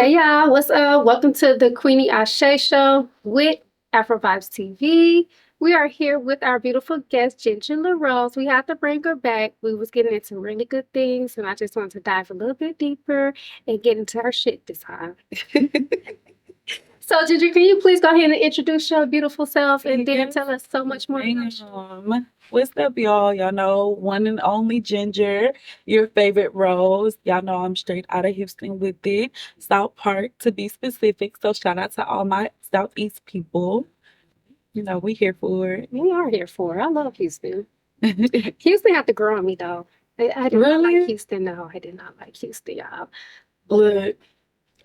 Hey y'all, what's up? Welcome to the Queenie Ashe Show with Afrovibes TV. We are here with our beautiful guest, G LaRose. We have to bring her back. We was getting into really good things, and I just want to dive a little bit deeper and get into her shit this time. So, Ginger, can you please go ahead and introduce your beautiful self and then tell us so much more about you? What's up, y'all? Y'all know one and only Ginger, your favorite Rose. Y'all know I'm straight out of Houston with it, South Park to be specific. So shout out to all my Southeast people. You know, we here for it. We are here for it. I love Houston. Houston had to grow on me, though. I did not like Really? Houston. No, I did not like Houston, y'all. Look,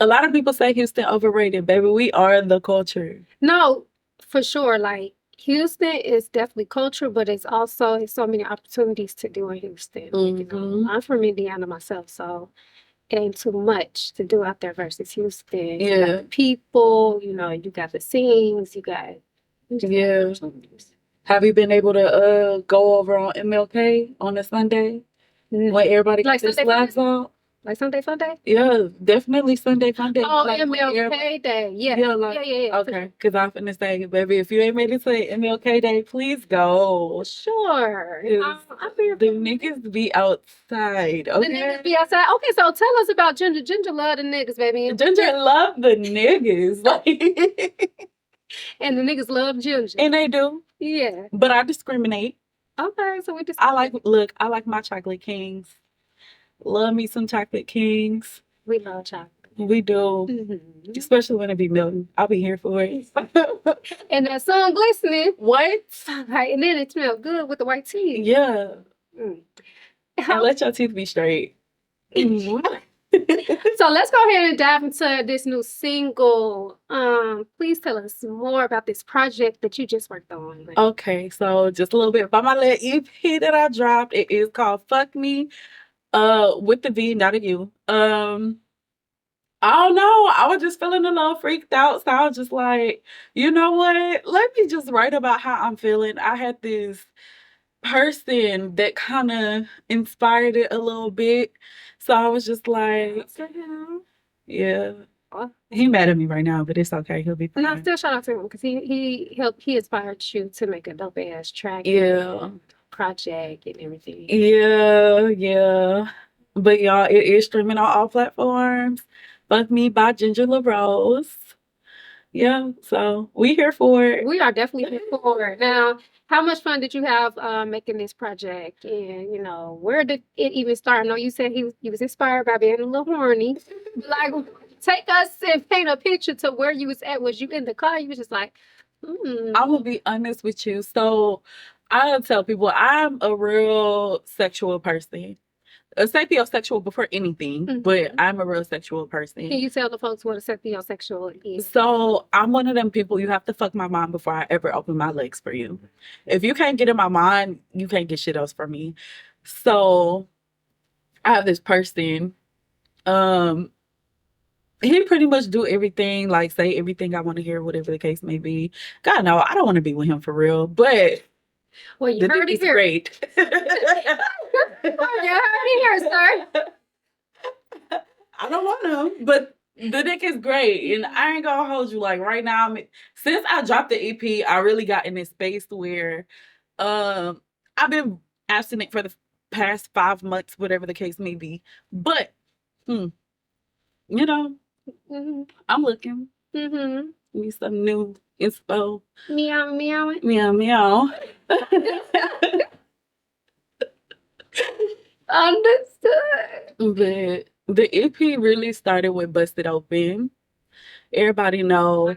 a lot of people say Houston overrated, baby. We are the culture. No, for sure. Like Houston is definitely culture, but it's also so many opportunities to do in Houston. I'm from Indiana myself, so it ain't too much to do out there versus Houston. You got the people, you got the scenes, you just got Yeah. opportunities. Have you been able to go over on MLK on a Sunday when everybody Like gets their Sunday slags out? Like Sunday Fun Day? Yeah, definitely Sunday Fun Day. Oh, Like when MLK Day. Yeah. yeah, like Yeah. For okay, because I'm finna say, baby, if you ain't made it to MLK Day, please go. sure. 'Cause I'm here the for it. niggas be outside, The niggas okay? be outside. Okay, so tell us about Ginger. Ginger love the niggas, baby. Ginger love the niggas, like, And the niggas love Ginger. and they do, Yeah. but I discriminate. Okay, so we just I like my chocolate kings. Love me some chocolate kings. we love chocolate. We do. Especially when it be melting. I'll be here for it. And that sun glistening. What? Right, and then it smells good with the white tea. Yeah. Mm. And let your teeth be straight. So let's go ahead and dive into this new single. Please tell us more about this project that you just worked on. Okay, so just a little bit about my little EP that I dropped. It is called Fuck Me. With the V, not a U. I don't know. I was just feeling a little freaked out. So I was just like, you know what? Let me just write about how I'm feeling. I had this person that kind of inspired it a little bit. So I was just like, yeah. He mad at me right now, but it's okay. He'll be fine. No, still shout out to him because he helped. He inspired you to make a dope ass track. Yeah. Project and everything. Yeah. But y'all, it is streaming on all platforms. Fuck Me by Ginger LaRose. Yeah, so we here for it. We are definitely here for it. Now, how much fun did you have making this project? And where did it even start? I know you said you was inspired by being a little horny. Like, take us and paint a picture to where you was at. Was you in the car? You was just like, I'm gonna be honest with you. So I'll tell people I'm a real sexual person. A sapiosexual before anything, but I'm a real sexual person. Can you tell the folks what a sapiosexual is? So I'm one of them people, you have to fuck my mind before I ever open my legs for you. If you can't get in my mind, you can't get shit else from me. So I have this person, he pretty much do everything, like say everything I want to hear, whatever the case may be. God no, I don't want to be with him for real, but well, you heard it here. Great. You heard it here, sir. I don't want him, but the dick is great. And I ain't gonna hold you, like right now, since I dropped the EP, I really got in this space where I've been abstinent for the past 5 months, whatever the case may be. But I'm looking. Need some new inspo. Meow. Understood. But the EP really started with Busted Open. Everybody know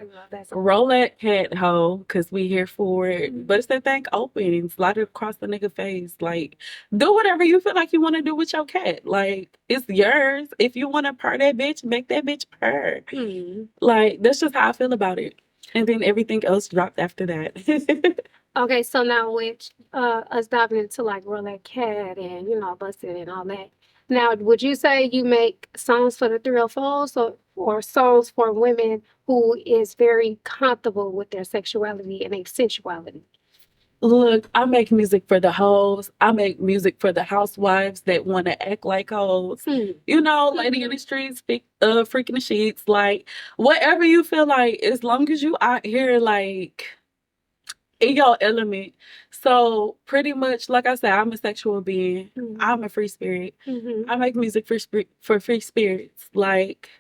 roll that cat hoe, cause we here for it. Bust that thing open, slide it across the nigga face. Like, do whatever you feel like you want to do with your cat. Like, it's yours. If you want to purr that bitch, make that bitch purr. Like, that's just how I feel about it. And then everything else dropped after that. Okay, so now with us diving into like roll that cat and busted and all that. Now, would you say you make songs for the 304s or songs for women who is very comfortable with their sexuality and their sensuality? Look, I make music for the hoes. I make music for the housewives that want to act like hoes. You know, lady in the streets, freaking the sheets. Like, whatever you feel like, as long as you out here, like, in your element. So, pretty much, like I said, I'm a sexual being. I'm a free spirit. I make music for free spirits. Like,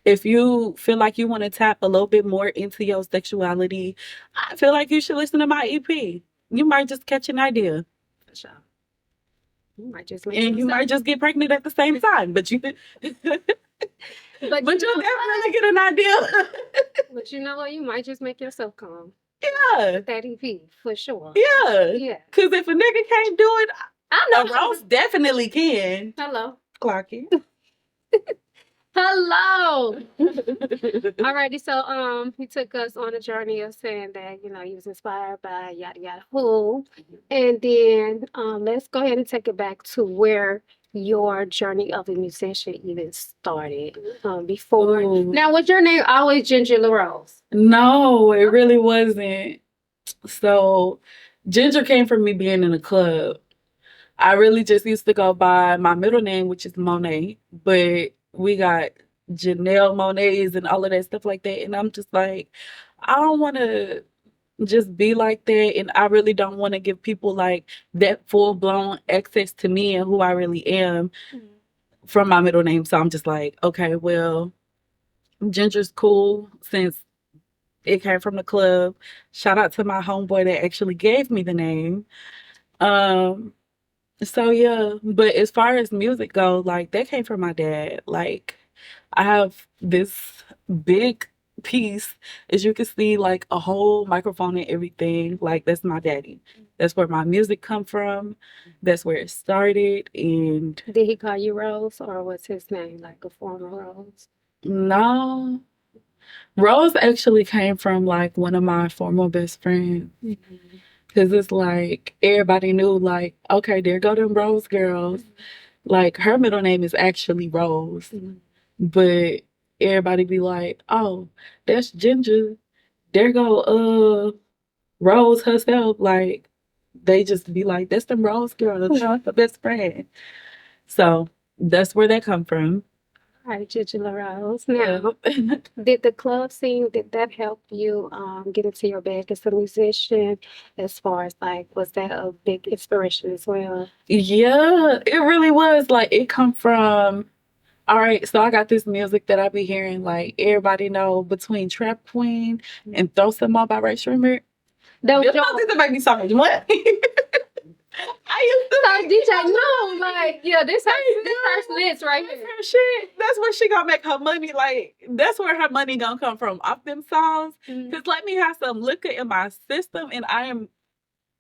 if you feel like you want to tap a little bit more into your sexuality, I feel like you should listen to my EP. You might just catch an idea. For sure. You might just make And you might just get pregnant at the same time. But you but you'll definitely get an idea. But you know what? You might just make yourself come. Yeah. With that EP, for sure. Yeah. Yeah. Because if a nigga can't do it, I know. A Rose definitely can. Hello. Clocky. Hello. Alrighty, so he took us on a journey of saying that, you know, he was inspired by yada yada who. And then let's go ahead and take it back to where your journey of a musician even started. Before. Ooh. Now, was your name always Ginger LaRose? No, it really wasn't. So Ginger came from me being in a club. I really just used to go by my middle name, which is Monet, but we got Janelle Monets and all of that stuff like that. And I'm just like, I don't want to just be like that. And I really don't want to give people like that full blown access to me and who I really am from my middle name. So I'm just like, okay, well, Ginger's cool since it came from the club. Shout out to my homeboy that actually gave me the name. So yeah, but as far as music goes, like that came from my dad. Like I have this big piece, as you can see, like a whole microphone and everything. Like that's my daddy. That's where my music come from. That's where it started. And did he call you Rose, or was his name like a former Rose? No, Rose actually came from like one of my former best friends. Cause it's like everybody knew, like, okay, there go them Rose girls. Like her middle name is actually Rose, but everybody be like, oh, that's Ginger. There go Rose herself. Like they just be like, that's them Rose girls, her best friend. So that's where that come from. All right, Ginger LaRose. Now, did the club scene, did that help you get into your bag as a musician? As far as like, was that a big inspiration as well? Yeah, it really was. Like it come from, all right, so I got this music that I be hearing, like everybody know, between Trap Queen and Throw Some More by Ray Shrimmer. That was make me so much money. I used to DJ no, like, yeah, this her list right here. Her shit. That's where she gonna make her money. Like that's where her money gonna come from, off them songs. Cause let me have some liquor in my system, and I am,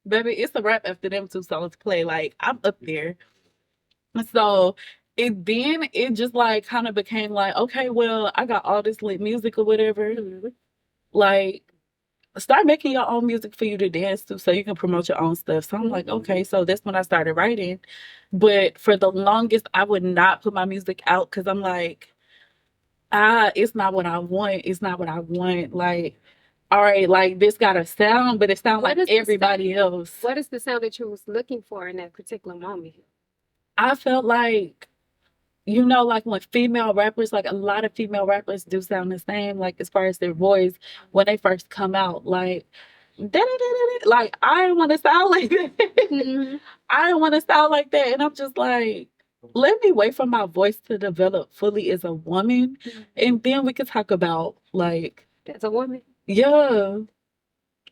baby, it's a wrap after them two songs play. Like I'm up there. So it just like kind of became like, okay, well, I got all this lit music or whatever. Like start making your own music for you to dance to so you can promote your own stuff. So I'm like, okay, so that's when I started writing. But for the longest, I would not put my music out because I'm like, it's not what I want. It's not what I want. Like, all right, like this got a sound, but it sounds like everybody else. What is the sound that you was looking for in that particular moment? I felt like, you know, like when female rappers, like a lot of female rappers do sound the same, like as far as their voice when they first come out, like, like I don't want to sound like that. I don't want to sound like that. And I'm just like, let me wait for my voice to develop fully as a woman. And then we could talk about like, as a woman. Yeah.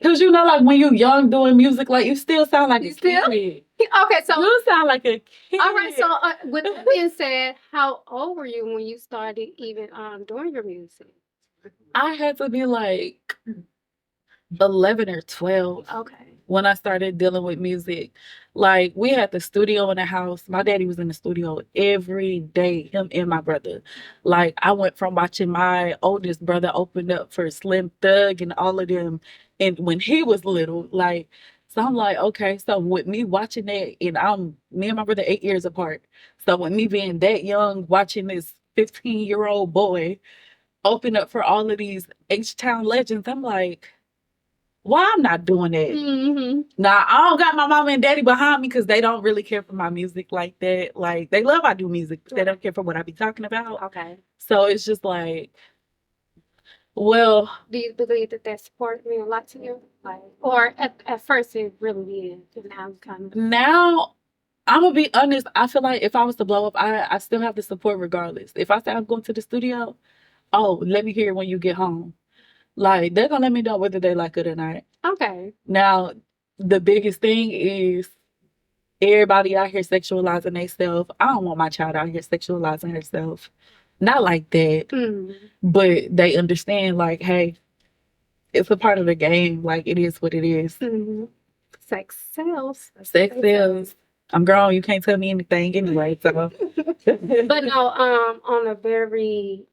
Cause you know, like when you young doing music, like you still sound like a kid. Okay, so you sound like a kid. All right, so with that being said, how old were you when you started even doing your music? I had to be like 11 or 12. Okay. When I started dealing with music. Like we had the studio in the house. My daddy was in the studio every day, him and my brother. Like I went from watching my oldest brother open up for Slim Thug and all of them, and when he was little, like, so I'm like, okay, so with me watching that, and me and my brother 8 years apart. So with me being that young, watching this 15-year-old boy open up for all of these H-Town legends, I'm like, Why I'm not doing that? Mm-hmm. Nah, I don't got my mama and daddy behind me because they don't really care for my music like that. Like, they love I do music, but they don't care for what I be talking about. Okay. So it's just like, well, Do you believe that that support mean a lot to you? Like, or at first it really is, and now it's kind of. now I'm gonna be honest. I feel like if I was to blow up, I still have the support regardless. If I say I'm going to the studio, oh, let me hear it when you get home. Like, they're gonna let me know whether they like it or not. Okay. Now, the biggest thing is everybody out here sexualizing themselves. I don't want my child out here sexualizing herself. Not like that. Mm. But they understand, like, hey, it's a part of the game. Like, it is what it is. Mm-hmm. Sex sells. Sex sells. I'm grown. You can't tell me anything anyway. So, but no, on a very,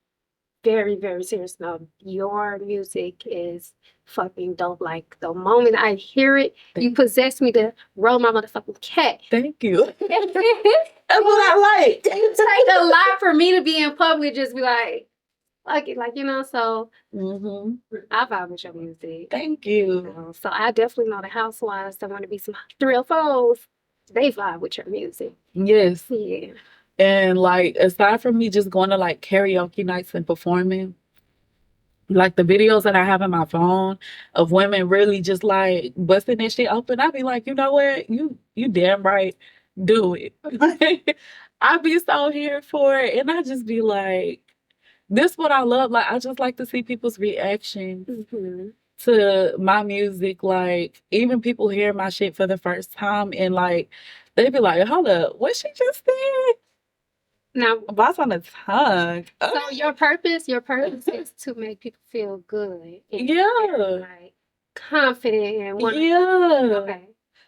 very, very serious note, your music is fucking dope. Like, the moment I hear it, you possess me to roll my motherfucking cat. Thank you. That's what I like. It takes a lot for me to be in public, just be like it, like, you know. So I vibe with your music. Thank you. So I definitely know the housewives that want to be some thrill foes. They vibe with your music. Yes. Yeah. And like, aside from me just going to like karaoke nights and performing, like the videos that I have in my phone of women really just like busting that shit open, I be like, you know what? You damn right, do it. I be so here for it. And I just be like, this what I love. Like, I just like to see people's reactions to my music. Like, even people hear my shit for the first time and like, they be like, hold up, what she just said? Now, Boss on the tongue. So your purpose is to make people feel good. And like confident and okay.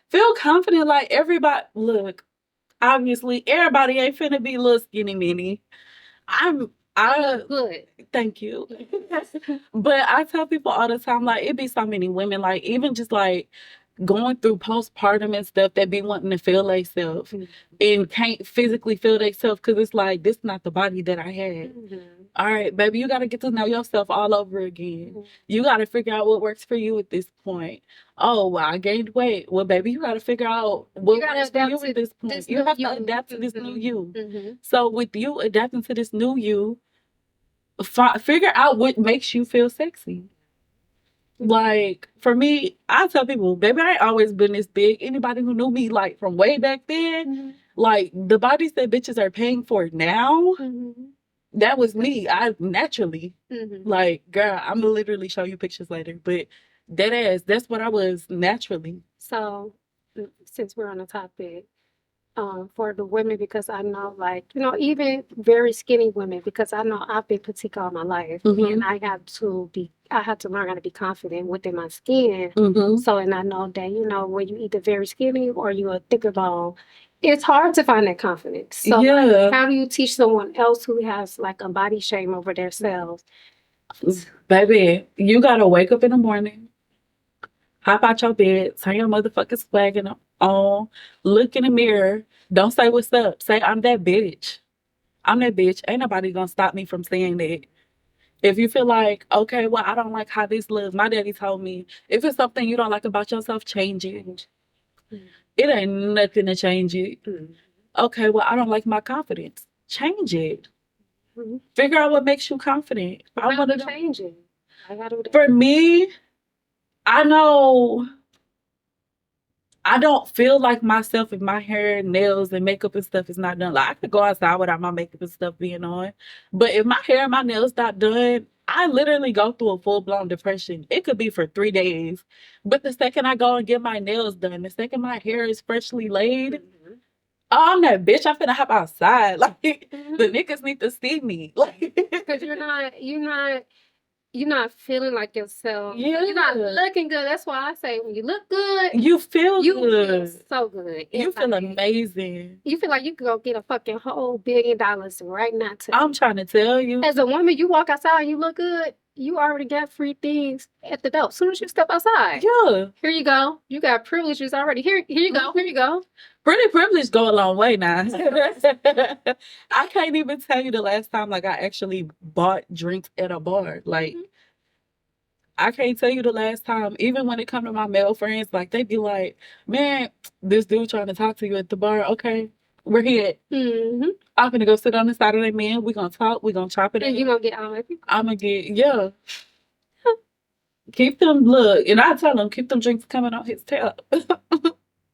Feel confident. Like, everybody, look, obviously everybody ain't finna be little skinny mini. I good. Thank you. But I tell people all the time, like, it be so many women, like, even just like going through postpartum and stuff, that be wanting to feel themselves and can't physically feel themselves because it's like, this is not the body that I had. All right, baby, you got to get to know yourself all over again. You got to figure out what works for you at this point. Oh, well, I gained weight. Well, baby, you got to figure out what works for you at this point. You have to adapt to this new you. So with you adapting to this new you, figure out what makes you feel sexy. Like, for me, I tell people, baby, I ain't always been this big. Anybody who knew me, like, from way back then, like, the bodies that bitches are paying for now, that was me. I naturally, like, girl, I'm gonna literally show you pictures later, but that ass, that's what I was naturally. So, since we're on the topic, for the women, because I know, like, you know, even very skinny women, because I know I've been petite all my life, and I had to learn how to be confident within my skin. So, and I know that, you know, when you either very skinny or you a thicker bone, it's hard to find that confidence. So, like, how do you teach someone else who has like a body shame over themselves? Baby, you gotta wake up in the morning, hop out your bed, turn your motherfucking swag on, look in the mirror. Don't say what's up. Say, I'm that bitch. I'm that bitch. Ain't nobody gonna stop me from saying that. If you feel like, okay, well, I don't like how this looks. My daddy told me, if it's something you don't like about yourself, change it. It ain't nothing to change it. Okay, well, I don't like my confidence. Change it. Figure out what makes you confident. I want to change it. For me, I know I don't feel like myself if my hair, nails, and makeup and stuff is not done. Like, I could go outside without my makeup and stuff being on. But if my hair and my nails not done, I literally go through a full-blown depression. It could be for 3 days. But the second I go and get my nails done, the second my hair is freshly laid, oh, I'm that bitch. I'm finna hop outside. Like, the niggas need to see me. Like, because you're not feeling like yourself. Yeah. You're not looking good. That's why I say when you look good, you feel good. You feel so good. You feel amazing. You feel like you could go get a fucking whole $1 billion right now. I'm trying to tell you. As a woman, you walk outside and you look good, you already got free things at the door. As soon as you step outside. Yeah. Here you go. You got privileges already. Here you go. Here you go. Pretty privilege go a long way now. I can't even tell you the last time like I actually bought drinks at a bar. Like, I can't tell you the last time, even when it come to my male friends, like they be like, man, this dude trying to talk to you at the bar. Okay, where he at? I'm gonna go sit on the side of that man. We gonna talk. We gonna chop it And up. you gonna get all of it. I'm gonna get, yeah. Keep them, look, and I tell him, keep them drinks coming on his tab.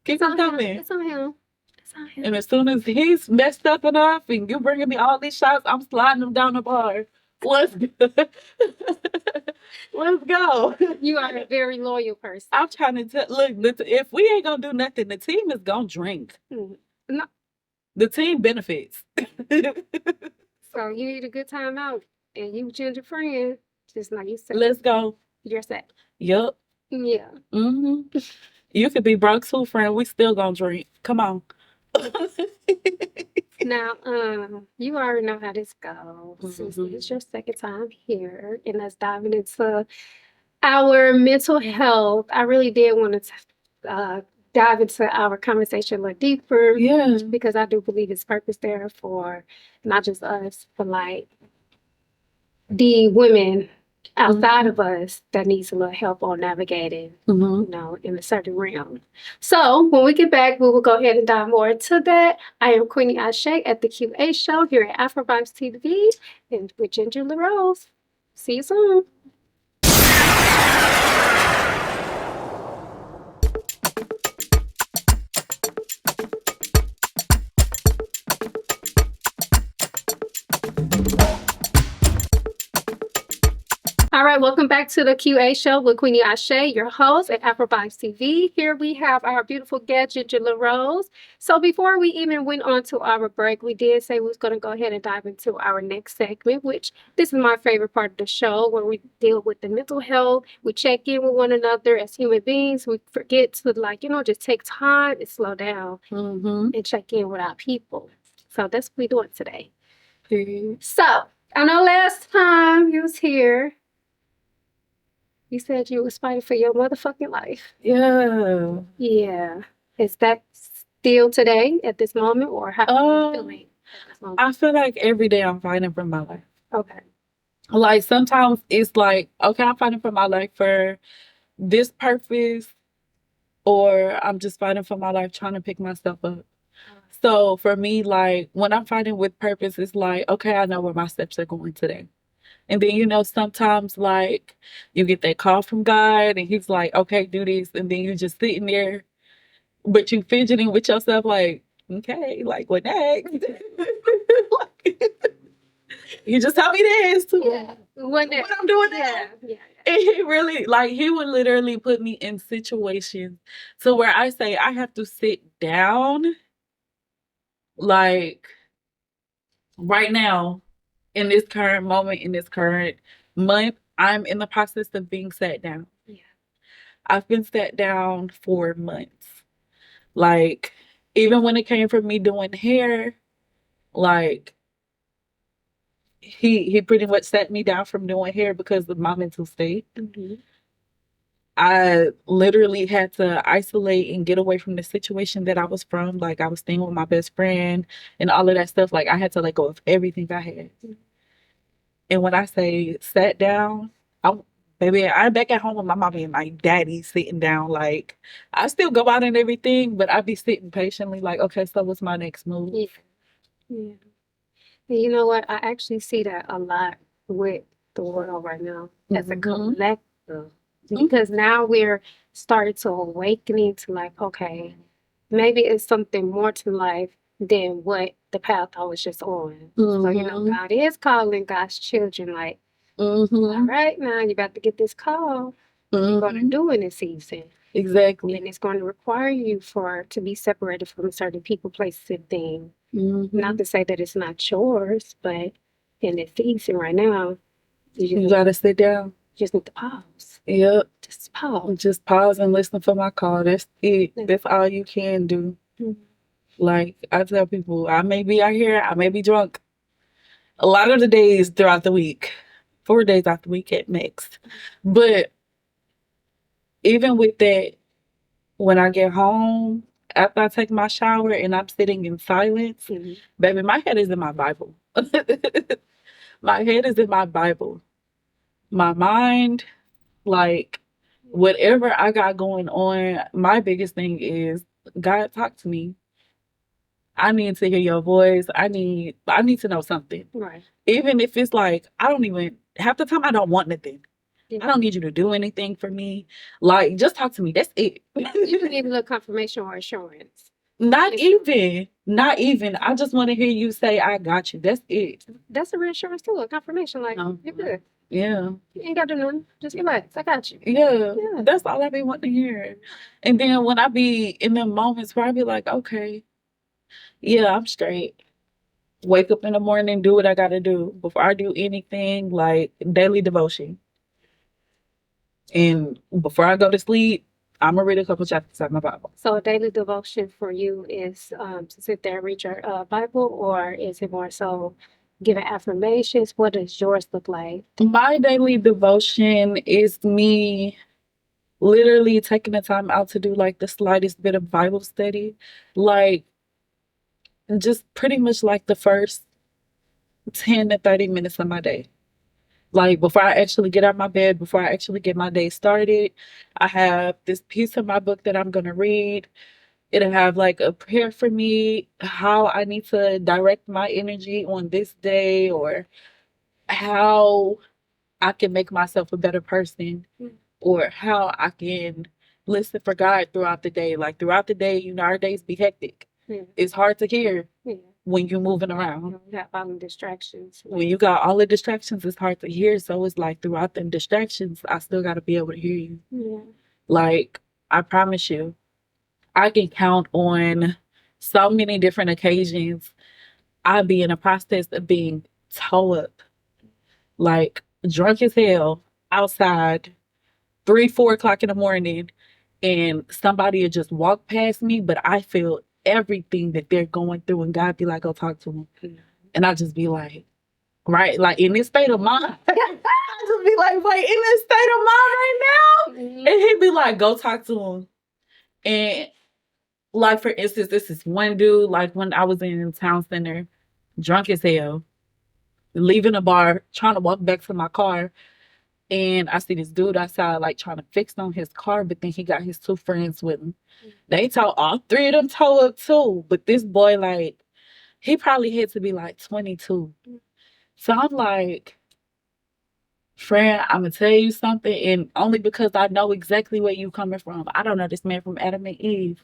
Keep them coming. It's on him. It's on him. And as soon as he's messed up enough and you bringing me all these shots, I'm sliding them down the bar. Let's go. Let's go. You are a very loyal person. I'm trying to tell, look, if we ain't gonna do nothing, the team is gonna drink. No. The team benefits. So you need a good time out and you and your friend, just like you said. Let's go. You're set. Yup. Yeah. You could be broke too, friend. We still gonna drink. Come on. Now, you already know how this goes. It's your second time here, and us diving into our mental health. I really did want to dive into our conversation a little deeper. Yeah. Because I do believe it's purpose there for not just us, but like the women outside of us that needs a little help on navigating, you know, in a certain realm. So when we get back, we will go ahead and dive more into that. I am Queenie Ashe at the QA show here at Afrovibes TV and with G LaRose. See you soon. All right, welcome back to the QA show with Queenie Ashe, your host at Afrovibes TV. Here we have our beautiful guest, G LaRose. So before we even went on to our break, we did say we was going to go ahead and dive into our next segment, which this is my favorite part of the show, where we deal with the mental health. We check in with one another as human beings. We forget to, like, you know, just take time and slow down and check in with our people. So that's what we're doing today. So I know last time you was here, you said you was fighting for your motherfucking life. Yeah. Yeah. Is that still today at this moment, or how are you feeling at this moment? I feel like every day I'm fighting for my life. Okay. Like sometimes it's like, okay, I'm fighting for my life for this purpose, or I'm just fighting for my life trying to pick myself up. So for me, like when I'm fighting with purpose, it's like, okay, I know where my steps are going today. And then, you know, sometimes like you get that call from God and he's like, okay, do this. And then you're just sitting there, but you fidgeting with yourself like, okay, like what next? You just tell me this. Yeah. What I'm doing now. Yeah. And he really, like, he would literally put me in situations to where I say I have to sit down. Like right now, in this current moment, in this current month, I'm in the process of being sat down. Yeah. I've been sat down for months. Like, even when it came from me doing hair, like, he pretty much sat me down from doing hair because of my mental state. I literally had to isolate and get away from the situation that I was from. Like, I was staying with my best friend and all of that stuff. Like, I had to let go of everything I had. And when I say sat down, I'm back at home with my mommy and my daddy sitting down. Like, I still go out and everything, but I be sitting patiently like, okay, so what's my next move? Yeah. And you know what? I actually see that a lot with the world right now as a collective. Because now we're starting to awakening to like, okay, maybe it's something more to life than what the path I was just on. So, you know, God is calling God's children like, all right, now you got to get this call. You're going to do in this season. Exactly. And it's going to require you to be separated from certain people, places, and things. Not to say that it's not yours, but in this season right now, you got to sit down. Just need to pause. Yep. Just pause. Just pause and listen for my call. That's it. That's all you can do. Like I tell people, I may be out here, I may be drunk. A lot of the days throughout the week, 4 days out the week at next. But even with that, when I get home, after I take my shower and I'm sitting in silence, baby, my head is in my Bible. My head is in my Bible. My mind, Like, whatever I got going on, my biggest thing is God talk to me. I need to hear your voice. I need to know something. Right. Even if it's like I don't even half the time I don't want nothing. I don't need you to do anything for me. Like, just talk to me. That's it. You can need a little confirmation or assurance. Not even. Not even. I just want to hear you say, I got you. That's it. That's a reassurance too, a confirmation. Like, you're good. Yeah. You ain't got to do nothing. Just relax. I got you. Yeah. That's all I be wanting to hear. And then when I be in them moments where I be like, okay, yeah, I'm straight. Wake up in the morning, do what I gotta do. Before I do anything, like daily devotion. And before I go to sleep, I'm gonna read a couple chapters out of my Bible. So a daily devotion for you is to sit there and read your Bible, or is it more so giving affirmations? What does yours look like? My daily devotion is me literally taking the time out to do like the slightest bit of Bible study. Like, just pretty much like the first 10 to 30 minutes of my day. Like, before I actually get out of my bed, before I actually get my day started, I have this piece of my book that I'm going to read. It'll have like a prayer for me, how I need to direct my energy on this day, or how I can make myself a better person, or how I can listen for God throughout the day. Like, throughout the day, our days be hectic. It's hard to hear when you're moving around. You got all the distractions. When you got all the distractions, it's hard to hear. So it's like throughout them distractions, I still got to be able to hear you. Yeah. Like, I promise you, I can count on so many different occasions I be in a process of being toe up, like drunk as hell, outside, 3, 4 o'clock in the morning, and somebody would just walk past me, but I feel everything that they're going through, and God be like, go talk to them. And I just be like, right, like in this state of mind, I just be like, wait, in this state of mind right now? And he'd be like, go talk to him. And like, for instance, this is one dude, like when I was in town center, drunk as hell, leaving a bar, trying to walk back to my car. And I see this dude outside, like trying to fix on his car, but then he got his 2 friends with him. They told all 3 of them toe up too. But this boy, like, he probably had to be like 22. So I'm like, friend, I'm gonna tell you something, and only because I know exactly where you coming from. I don't know this man from Adam and Eve.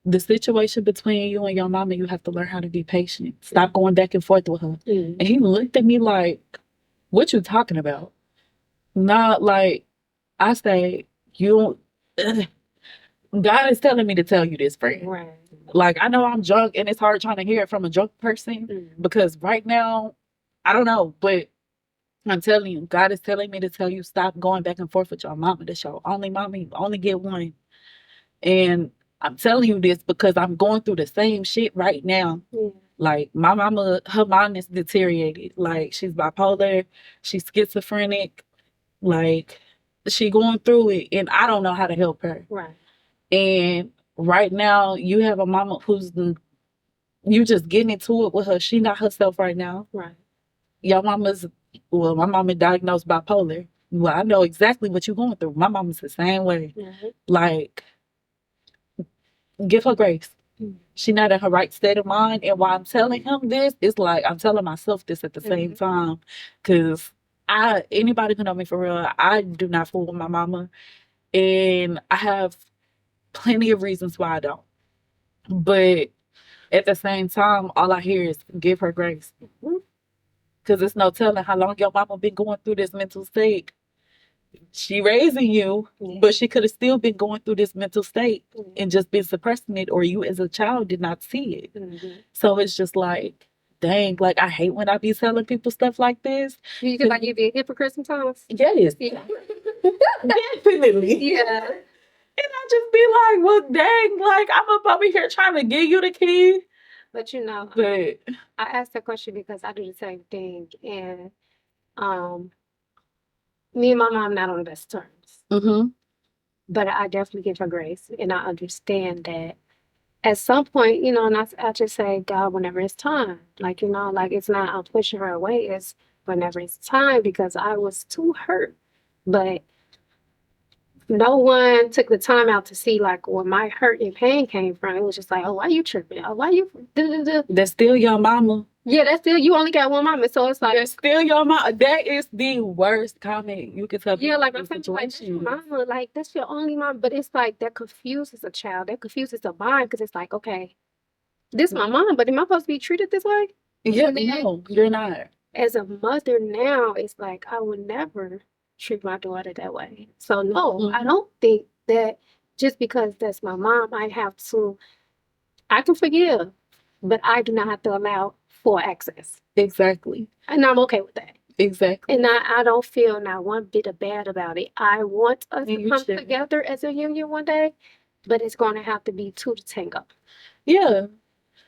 The situation between you and your mama, you have to learn how to be patient. Stop going back and forth with her. And he looked at me like, what you talking about? Not like, I say, you don't, God is telling me to tell you this, friend. Right. Like, I know I'm drunk and it's hard trying to hear it from a drunk person because right now, I don't know, but I'm telling you, God is telling me to tell you, stop going back and forth with your mama. That's your only mama. You only get one. And I'm telling you this because I'm going through the same shit right now. Like, my mama, her mind is deteriorated. Like, she's bipolar, she's schizophrenic. Like, she going through it, and I don't know how to help her. Right. And right now, you have a mama who's you just getting into it with her. She not herself right now. Right. Your mama's, well, my mama diagnosed bipolar. Well, I know exactly what you're going through. My mama's the same way. Like, give her grace. She not in her right state of mind. And while I'm telling him this, it's like I'm telling myself this at the same time. Because anybody who know me for real, I do not fool with my mama. And I have plenty of reasons why I don't. But at the same time, all I hear is give her grace. Because it's no telling how long your mama been going through this mental state. She raising you, but she could have still been going through this mental state and just been suppressing it, or you as a child did not see it. So it's just like, dang, like, I hate when I be telling people stuff like this. You feel like you be a hypocrite sometimes? Yes. Definitely. Yeah. And I just be like, well, dang, like, I'm up over here trying to give you the key. But But I asked that question because I do the same thing. And me and my mom not on the best terms. But I definitely give her grace. And I understand that at some point, and I just say, God, whenever it's time. Like, like, it's not I'm pushing her away. It's whenever it's time, because I was too hurt. But no one took the time out to see like where my hurt and pain came from. It was just like, oh, why you tripping? Oh, why you? Da-da-da. That's still your mama. Yeah, that's still you only got one mama, so it's like That's still your mama. That is the worst comment you could tell yeah, people like in I'm saying, like that's your situations. mama, like that's your only mom. But it's like that confuses a child, that confuses a mind because it's like, okay, this my mom, but am I supposed to be treated this way? Yeah, And then no, you're not. as a mother now, it's like I would never treat my daughter that way. So no, I Mhm. don't think that just because that's my mom, I have to. I can forgive, but I do not have to allow full access, Exactly. and I'm okay with that. Exactly. And I don't feel not one bit of bad about it. I want us And to you come should. together as a union one day, but it's going to have to be two to tango. Yeah.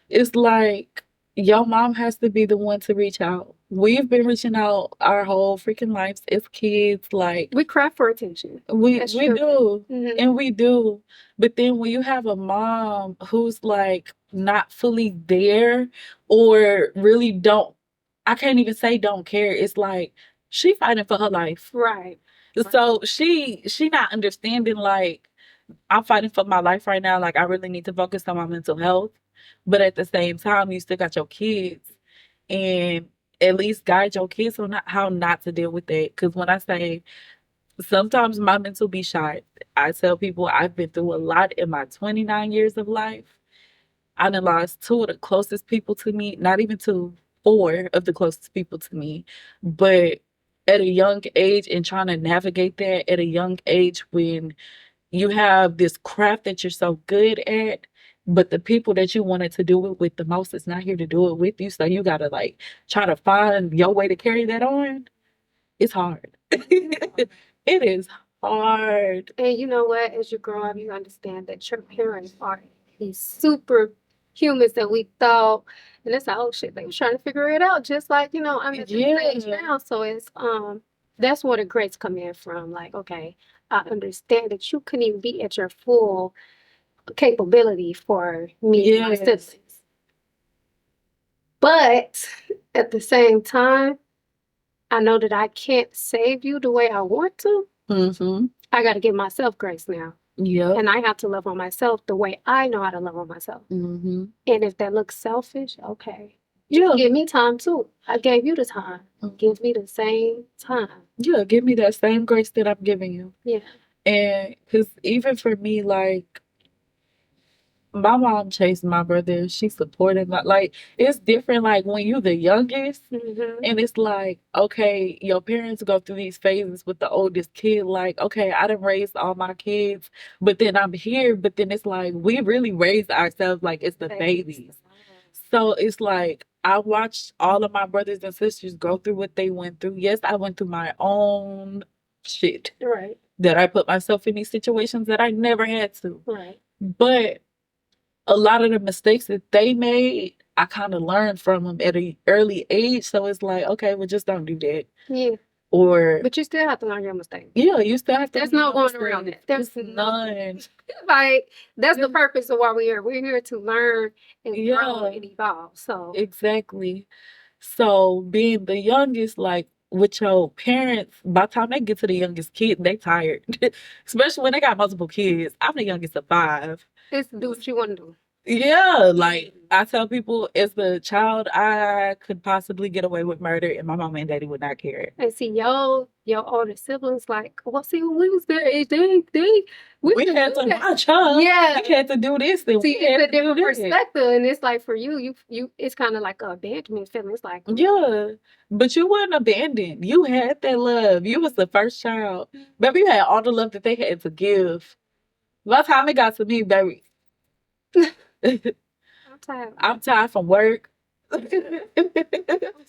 It's like your mom has to be the one to reach out. We've been reaching out our whole freaking lives as kids. Like We cry for attention we as we children. do. Hmm. And we do. But then when you have a mom who's like not fully there or really don't, I can't even say don't care. It's like she fighting for her life. Right. So she not understanding like I'm fighting for my life right now. Like I really need to focus on my mental health. But at the same time, you still got your kids and at least guide your kids on how not to deal with that. Because when I say sometimes my mental be shot, I tell people I've been through a lot in my 29 years of life. I done lost two of the closest people to me, not even two, four of the closest people to me. But at a young age and trying to navigate that at a young age when you have this craft that you're so good at, but the people that you wanted to do it with the most is not here to do it with you. So you gotta like try to find your way to carry that on. It's hard. It is hard. And you know what? As you grow up, you understand that your parents are these super humans that we thought, and it's like, oh shit, they were trying to figure it out, just like I'm at this stage Yeah. now. So it's that's where the grace come in from. Like, okay, I understand that you couldn't even be at your full capability for me and my Yes. siblings, but at the same time, I know that I can't save you the way I want to. Mm-hmm. I got to give myself grace now. Yep. And I have to love on myself the way I know how to love on myself. Mm-hmm. And if that looks selfish, okay. Yeah. Give me time too. I gave you the time. Mhm. Give me the same time. Yeah. Give me that same grace that I'm giving you. Yeah. And because even for me, like, my mom chased my brother. She supported my like it's different like when you the youngest and it's like, okay, your parents go through these phases with the oldest kid, like, okay, I done raised all my kids, but then I'm here, but then it's like we really raised ourselves like it's the babies. So it's like I watched all of my brothers and sisters go through what they went through. Yes, I went through my own shit. Right. That I put myself in these situations that I never had to. Right. But a lot of the mistakes that they made, I kind of learned from them at an early age. So it's like, okay, well, just don't do that. Yeah. Or, but you still have to learn your mistakes. Yeah, you still have to. There's no going around it. There's none. Like that's the purpose of why we're here. We're here to learn and grow Yeah. and evolve. So Exactly. So being the youngest, like with your parents, by the time they get to the youngest kid, they tired. Especially when they got multiple kids. I'm the youngest of 5. it's do what you want to do. Yeah, like I tell people as a child, I could possibly get away with murder and my mama and daddy would not care. And see, your older siblings, like, well, see, when we was their age, We could had do to that. watch her. Yeah. We had to do this. And See, we had it's a to do different that. perspective, and it's like for you, it's kind of like a abandonment feeling. It's like, Yeah, but you weren't abandoned. You had that love. You was the first child. Baby, you had all the love that they had to give. By the time it got to me, baby, I'm tired. I'm tired from work. I'm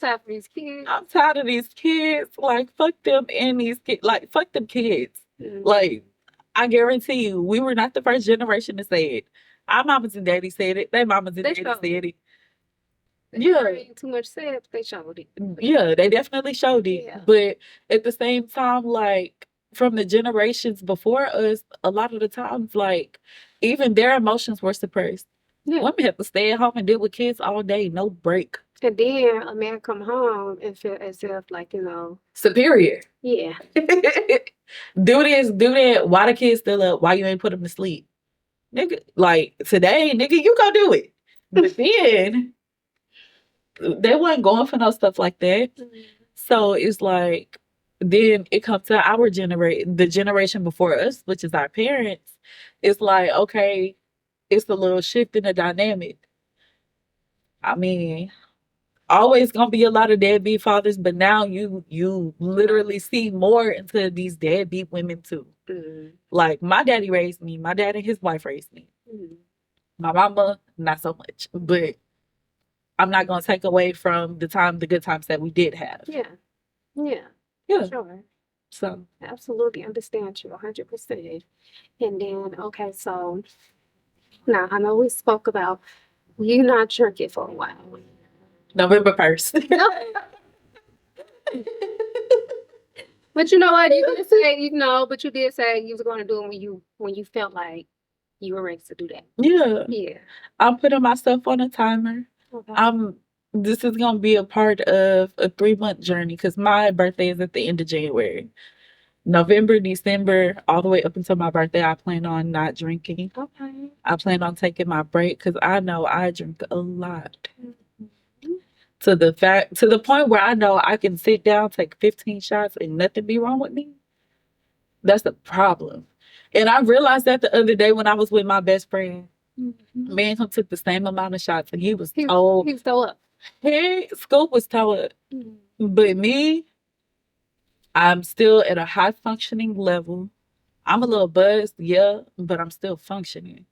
tired of these kids. I'm tired of these kids. Like, fuck them and these kids. Like, fuck them kids. Mhm. Like, I guarantee you, we were not the first generation to say it. Our mamas and daddies said it. Their mamas and They daddies showed said it. They Yeah. ain't too much said, but they showed it. Yeah, they definitely showed it. Yeah. But at the same time, like, from the generations before us, a lot of the times, like, even their emotions were suppressed. Yeah. Women have to stay at home and deal with kids all day, no break. And then a man come home and feel as if like, superior. yeah. Do this, do that. Why the kids still up? Why you ain't put them to sleep? Nigga, like today, nigga, you go do it. But then they wasn't going for no stuff like that. So it's like then it comes to our generation, the generation before us, which is our parents. It's like, okay, it's a little shift in the dynamic. I mean, always gonna be a lot of deadbeat fathers, but now you literally see more into these deadbeat women too. Like my daddy raised me, my dad and his wife raised me. My mama, not so much, but I'm not gonna take away from the good times that we did have. Yeah. Yeah. Yeah. Sure. So absolutely understand you 100%. And then, okay, so now I know we spoke about you not drinking for a while. November 1st. But you know what? You did say, but you did say you was going to do it when you felt like you were ready to do that. Yeah. Yeah. I'm putting myself on a timer. Okay. This is gonna be a part of a 3-month journey because my birthday is at the end of January. November, December, all the way up until my birthday, I plan on not drinking. Okay. I plan on taking my break because I know I drink a lot. To the point where I know I can sit down, take 15 shots, and nothing be wrong with me. That's the problem. And I realized that the other day when I was with my best friend. Me and him took the same amount of shots, and he was toe up. Scoop was toe up. But me, I'm still at a high functioning level. I'm a little buzzed, yeah, but I'm still functioning.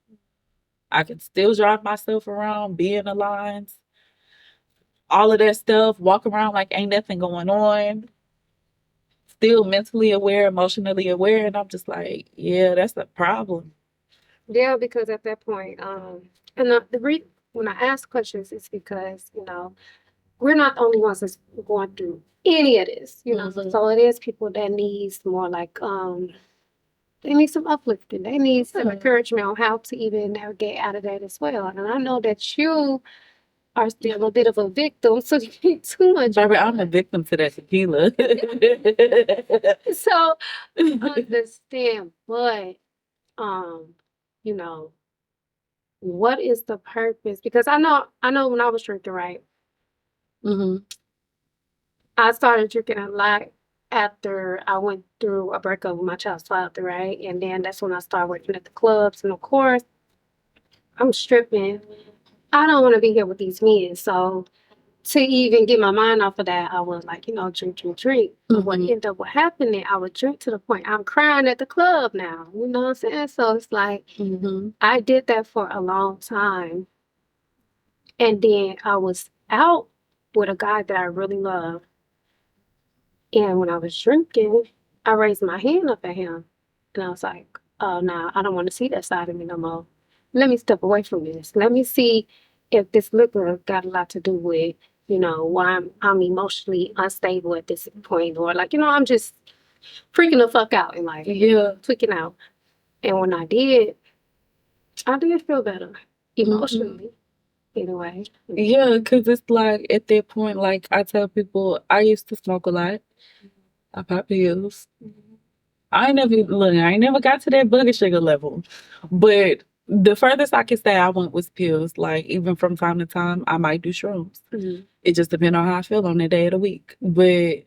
I can still drive myself around, be in the lines, all of that stuff, walk around like ain't nothing going on. Still mentally aware, emotionally aware, and I'm just like, yeah, that's the problem. Yeah, because at that point, and when I ask questions, it's because we're not the only ones that's going through any of this, So it is people that needs more like they need some uplifting. They need some encouragement on how to even navigate out of that as well. And I know that you are still a bit of a victim, so you need too much. Baby, I'm a victim to that tequila. So I understand, but you know, what is the purpose? Because I know when I was drinking, right? I started drinking a lot after I went through a breakup with my child's father, right? And then that's when I started working at the clubs. And of course, I'm stripping. I don't want to be here with these men. So to even get my mind off of that, I was like, drink, drink, drink. But what ended up happening, I would drink to the point I'm crying at the club now. You know what I'm saying? So it's like, I did that for a long time. And then I was out with a guy that I really love. And when I was drinking, I raised my hand up at him. And I was like, oh, no, I don't want to see that side of me no more. Let me step away from this. Let me see if this liquor got a lot to do with, why I'm emotionally unstable at this point. Or like, I'm just freaking the fuck out and like, tweaking out. And when I did feel better emotionally. In a way. Yeah, because it's like at that point, like I tell people, I used to smoke a lot. I pop pills. I ain't never got to that blood sugar level. But the furthest I could say I went was pills. Like even from time to time, I might do shrooms. It just depends on how I feel on that day of the week. But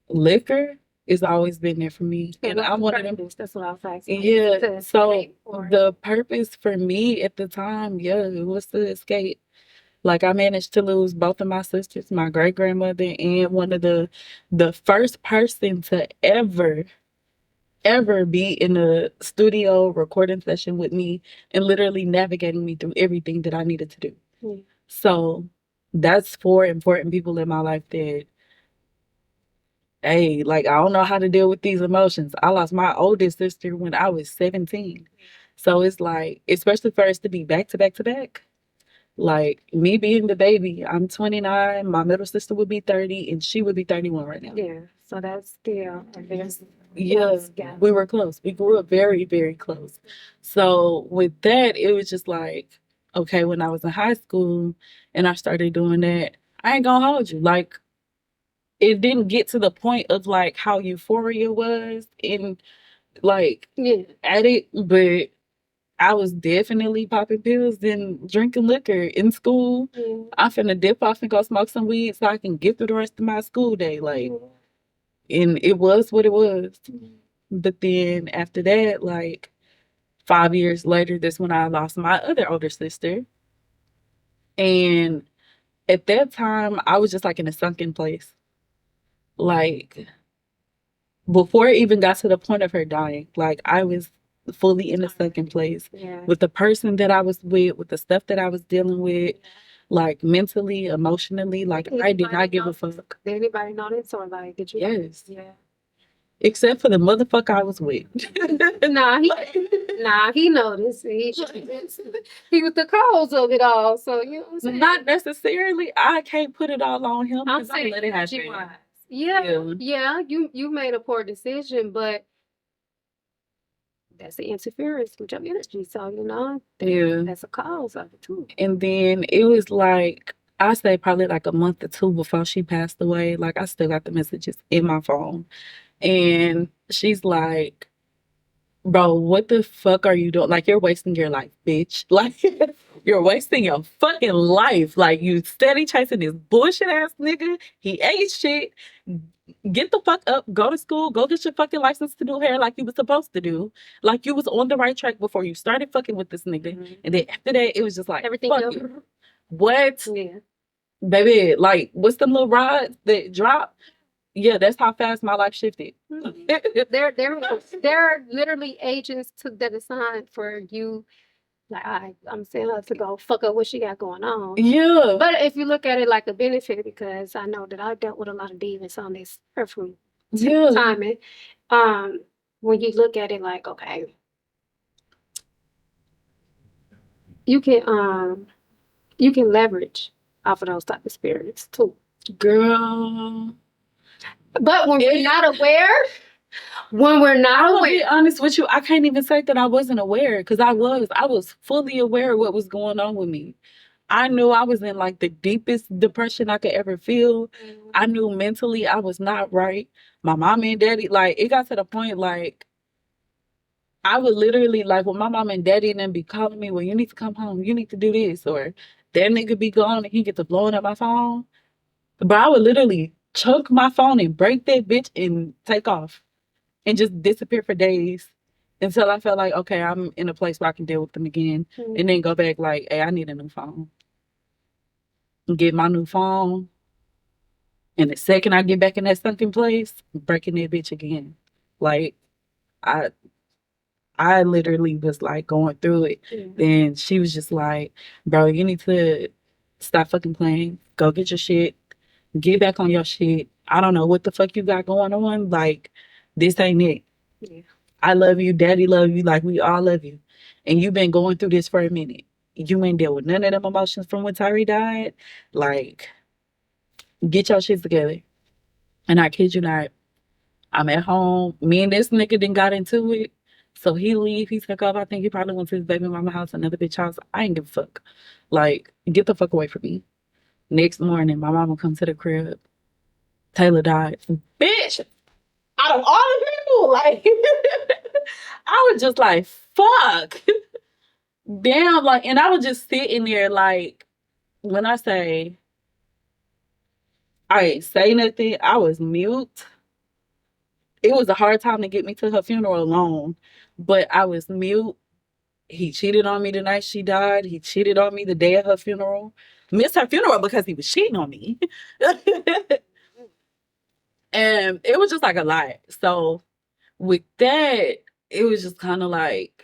liquor has always been there for me. And I wanted them. That's what I was asking. Yeah. So the purpose for me at the time, it was to escape. Like I managed to lose both of my sisters, my great grandmother, and one of the first person to ever be in a studio recording session with me and literally navigating me through everything that I needed to do. So that's 4 important people in my life that, hey, like I don't know how to deal with these emotions. I lost my oldest sister when I was 17. So it's like, especially for us to be back to back to back. Like me being the baby, I'm 29, my middle sister would be 30, and she would be 31 right now. Yeah, so that's still a very we were close. We grew up very, very close. So with that, it was just like, okay, when I was in high school and I started doing that, I ain't gonna hold you. Like, it didn't get to the point of like how euphoria was in like at it, but I was definitely popping pills and drinking liquor in school. I'm finna dip off and go smoke some weed so I can get through the rest of my school day. Like, and it was what it was. But then after that, like 5 years later, that's when I lost my other older sister. And at that time, I was just like in a sunken place. Like, before it even got to the point of her dying, like I was fully in a sunken place with the person that I was with the stuff that I was dealing with, like mentally, emotionally. Like, I did not give a fuck. Did anybody know this, or like did you? Yes. Yeah. Except for the motherfucker I was with. He noticed. He was the cause of it all. So you know what I'm saying? Not necessarily. I can't put it all on him I'm because I saying let it happen. Yeah. You made a poor decision, but that's the interference with your energy. So you know, that's a cause of it too. And then it was like, I say probably like a month or two before she passed away. Like, I still got the messages in my phone. And she's like, bro, what the fuck are you doing? Like, you're wasting your life, bitch. Like, you're wasting your fucking life. Like, you steady chasing this bullshit ass nigga. He ain't shit. Get the fuck up, go to school, go get your fucking license to do hair like you was supposed to do. Like, you was on the right track before you started fucking with this nigga. And then after that, it was just like, everything fuck you. What? Yeah. Baby, like, what's them little rods that drop? Yeah, that's how fast my life shifted. They're literally agents that assigned for you. Like, I'm saying her to go fuck up what she got going on. Yeah. But if you look at it like a benefit, because I know that I dealt with a lot of demons on this perfume timing. When you look at it like, okay, you can leverage off of those type of spirits too. Girl. But when we're not aware, I'm gonna be honest with you, I can't even say that I wasn't aware, because I was fully aware of what was going on with me. I knew I was in like the deepest depression I could ever feel. I knew mentally I was not right. My mom and daddy, like, it got to the point like I would literally, like, when my mom and daddy and them be calling me, well, you need to come home, you need to do this, or that nigga be gone and he get to blowing up my phone. But I would literally choke my phone and break that bitch and take off and just disappear for days until I felt like, okay, I'm in a place where I can deal with them again. And then go back like, hey, I need a new phone. Get my new phone. And the second I get back in that sunken place, breaking that bitch again. Like, I literally was like going through it. Then she was just like, bro, you need to stop fucking playing. Go get your shit. Get back on your shit. I don't know what the fuck you got going on. Like, this ain't it. Yeah. I love you. Daddy love you. Like, we all love you. And you've been going through this for a minute. You ain't dealt with none of them emotions from when Tyree died. Like, get your shit together. And I kid you not, I'm at home. Me and this nigga done got into it. So he leave. He took off. I think he probably went to his baby mama house, another bitch house. I ain't give a fuck. Like, get the fuck away from me. Next morning, my mama come to the crib. Taylor died. Bitch, out of all the people, like, I was just like, fuck. Damn, like, and I was just sitting there, like, when I say, I ain't say nothing, I was mute. It was a hard time to get me to her funeral alone, but I was mute. He cheated on me the night she died. He cheated on me the day of her funeral. Missed her funeral because he was cheating on me. And it was just like a lot. So with that, it was just kind of like,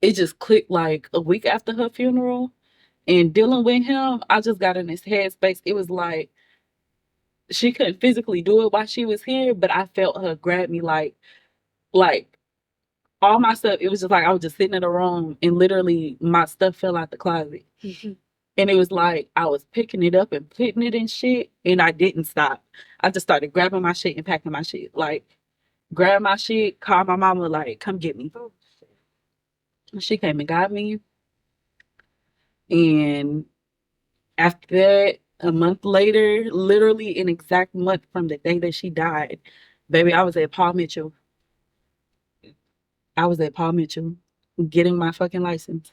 it just clicked like a week after her funeral. And dealing with him, I just got in this headspace. It was like, she couldn't physically do it while she was here, but I felt her grab me like all my stuff. It was just like I was just sitting in a room and literally my stuff fell out the closet. And it was like I was picking it up and putting it in shit, and I didn't stop. I just started grabbing my shit and packing my shit. Like, grab my shit, call my mama, like, come get me. She came and got me. And after that, A month later, literally an exact month from the day that she died, baby, I was at Paul Mitchell. I was at Paul Mitchell getting my fucking license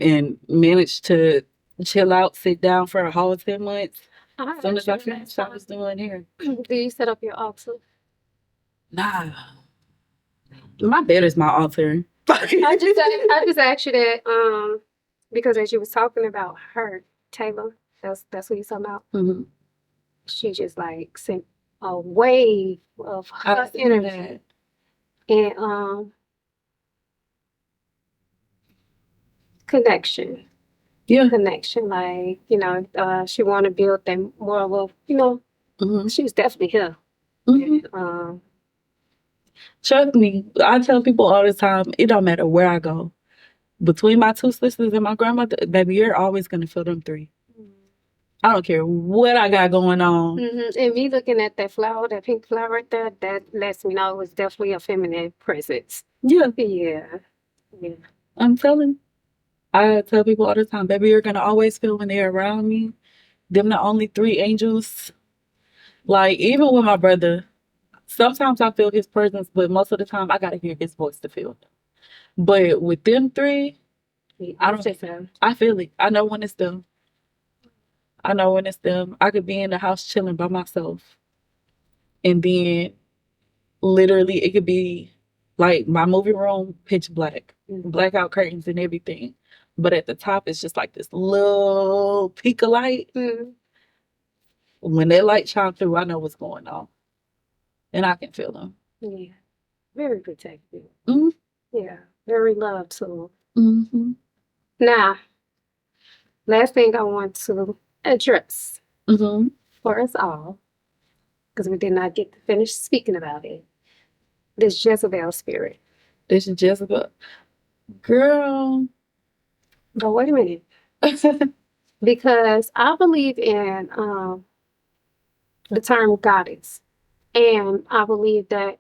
and managed to chill out, sit down for a whole 10 months. As soon as I finished, I was doing hair. Do you set up your altar? Nah. My bed is my altar. I just asked you that because as you was talking about her, Taylor, that's what you talking about. Mm-hmm. She just like sent a wave of her energy and connection. Yeah. Connection, like, she want to build them more of, Mm-hmm. she was definitely here. Mm-hmm. Trust me, I tell people all the time, it don't matter where I go. Between my two sisters and my grandmother, baby, you're always going to feel them three. I don't care what I got going on. And me looking at that flower, that pink flower right there, that lets me know it was definitely a feminine presence. Yeah. Yeah. Yeah. I'm telling. I tell people all the time, baby, you're going to always feel when they're around me. Them the only three angels. Like, even with my brother, sometimes I feel his presence, but most of the time I got to hear his voice to feel it. But with them three, I feel it. I know when it's them. I know when it's them. I could be in the house chilling by myself. And then literally it could be like my movie room, pitch black, blackout curtains and everything. But at the top, it's just like this little peak of light. When that light shine through, I know what's going on. And I can feel them. Yeah. Very protective. Yeah. Very love too. Now, last thing I want to address for us all, because we did not get to finish speaking about it, this Jezebel spirit. This is Jezebel. Girl. But wait a minute. Because I believe in the term goddess. And I believe that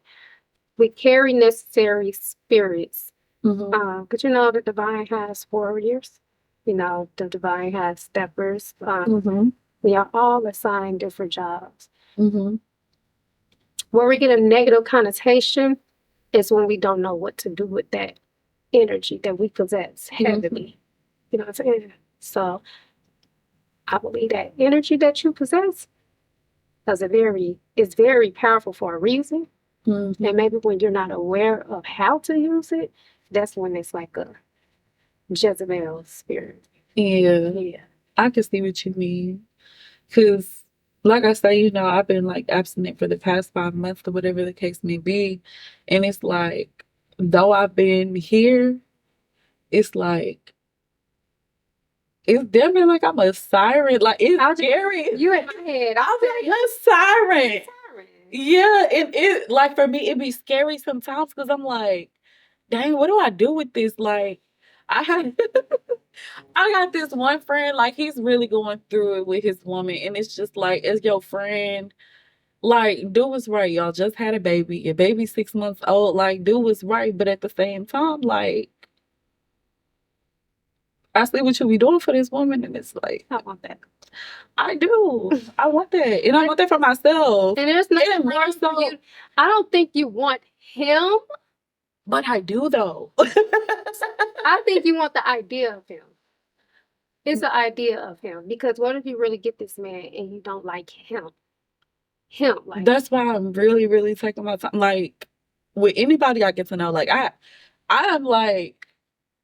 we carry necessary spirits. Because the divine has warriors. The divine has steppers. We are all assigned different jobs. Where we get a negative connotation is when we don't know what to do with that energy that we possess heavily. You know what I'm saying? So I believe that energy that you possess is very powerful for a reason. And maybe when you're not aware of how to use it, that's when it's like a Jezebel spirit. Yeah. I can see what you mean. Because, like I say, I've been like abstinent for the past 5 months or whatever the case may be. And it's like, though I've been here, it's like, it's definitely like I'm a siren. Like, it's scary. You in my head. I'm like a siren. Yeah, and it like for me, it be scary sometimes because I'm like, dang, what do I do with this? Like, I have, I got this one friend, like he's really going through it with his woman, and it's just like, as your friend, like, do what's right. Y'all just had a baby. Your baby's 6 months old. Like, do what's right, but at the same time, like, I see what you be doing for this woman, and it's like, I want that. I do. I want that. And I want that for myself. And there's nothing more so. I don't think you want him. But I do, though. I think you want the idea of him. It's the idea of him. Because what if you really get this man and you don't like him? Like, that's why I'm really, really taking my time. Like, with anybody I get to know, like, I'm like,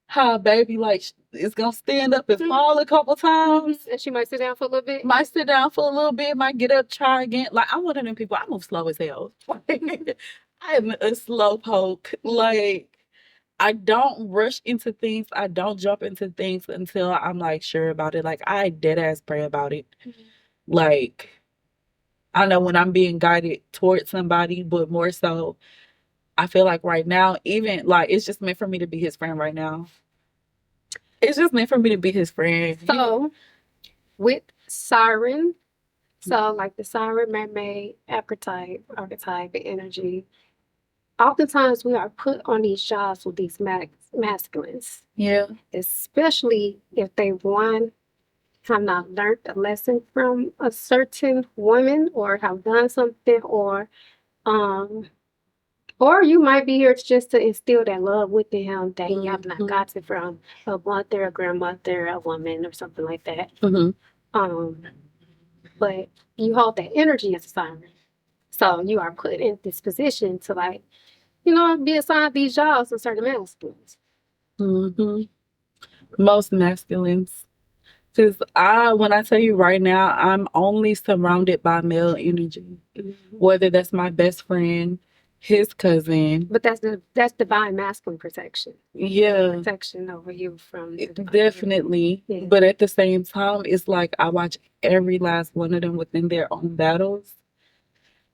how baby, like, is gonna stand up and fall a couple times. And she might sit down for a little bit. Might sit down for a little bit, might get up, try again. Like, I'm one of them people, I move slow as hell. I'm a slow poke. Like, I don't rush into things. I don't jump into things until I'm, like, sure about it. Like, I dead ass pray about it. Like, I know when I'm being guided towards somebody, but more so, I feel like right now, even, like, it's just meant for me to be his friend right now. It's just meant for me to be his friend. So, with siren, so like the siren, mermaid, archetype, and energy, oftentimes we are put on these jobs with these masculines. Yeah. Especially if they, one, have not learned a lesson from a certain woman or have done something um or you might be here just to instill that love within him that he have not gotten from a mother, a grandmother, a woman, or something like that. Um, but you hold that energy as a sign. So you are put in this position to like, be assigned these jobs to certain masculines. Most masculines. Because when I tell you right now, I'm only surrounded by male energy. Whether that's my best friend, his cousin. But that's divine masculine protection. Yeah. Protection over you from definitely. Yeah. But at the same time, it's like I watch every last one of them within their own battles.